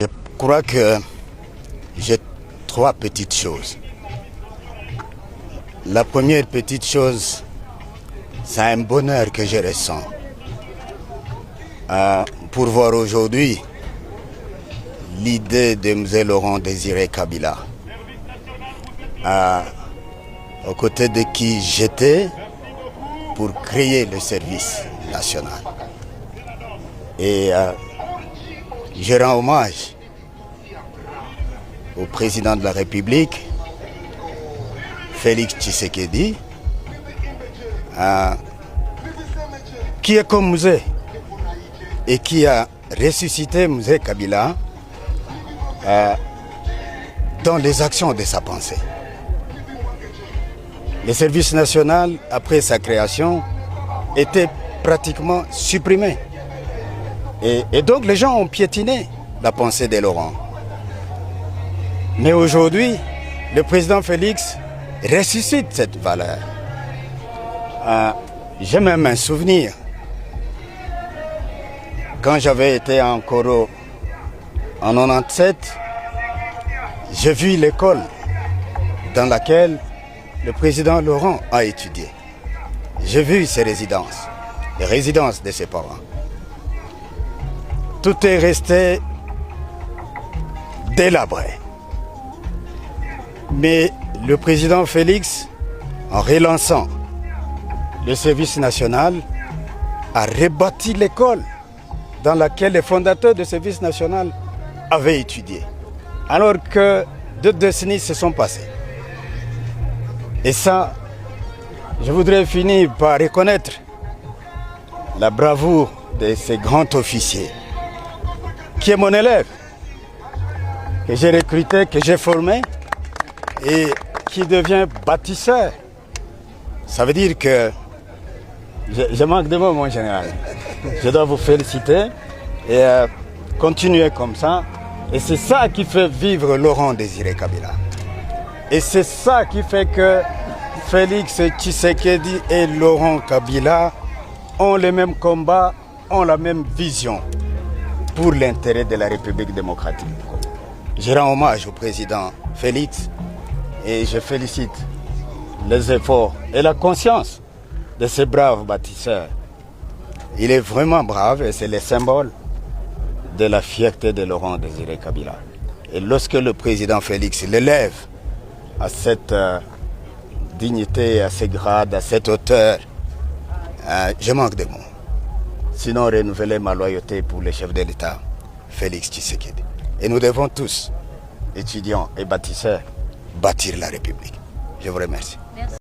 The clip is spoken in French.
Je crois que j'ai trois petites choses. La première petite chose, c'est un bonheur que je ressens pour voir aujourd'hui l'idée de M. Laurent Désiré Kabila, aux côtés de qui j'étais pour créer le service national. Et je rends hommage au président de la République, Félix Tshisekedi, qui est comme Mzee et qui a ressuscité Mzee Kabila dans les actions de sa pensée. Le service national, après sa création, était pratiquement supprimé. Et donc les gens ont piétiné la pensée de Laurent. Mais aujourd'hui, le président Félix ressuscite cette valeur. J'ai même un souvenir. Quand j'avais été en Coro en 97, j'ai vu l'école dans laquelle le président Laurent a étudié. J'ai vu ses résidences, les résidences de ses parents. Tout est resté délabré. Mais le président Félix, en relançant le service national, a rebâti l'école dans laquelle les fondateurs du service national avaient étudié. Alors que 2 décennies se sont passées. Et ça, je voudrais finir par reconnaître la bravoure de ces grands officiers, qui est mon élève, que j'ai recruté, que j'ai formé, et qui devient bâtisseur. Ça veut dire que je manque de mots, mon général. Je dois vous féliciter et continuer comme ça. Et c'est ça qui fait vivre Laurent Désiré Kabila. Et c'est ça qui fait que Félix Tshisekedi et Laurent Kabila ont les mêmes combats, ont la même vision pour l'intérêt de la République démocratique. Je rends hommage au président Félix et je félicite les efforts et la conscience de ces braves bâtisseurs. Il est vraiment brave et c'est le symbole de la fierté de Laurent Désiré Kabila. Et lorsque le président Félix l'élève à cette dignité, à ce grade, à cette hauteur, je manque de mots. Sinon, renouveler ma loyauté pour le chef de l'État, Félix Tshisekedi. Et nous devons tous, étudiants et bâtisseurs, bâtir la République. Je vous remercie.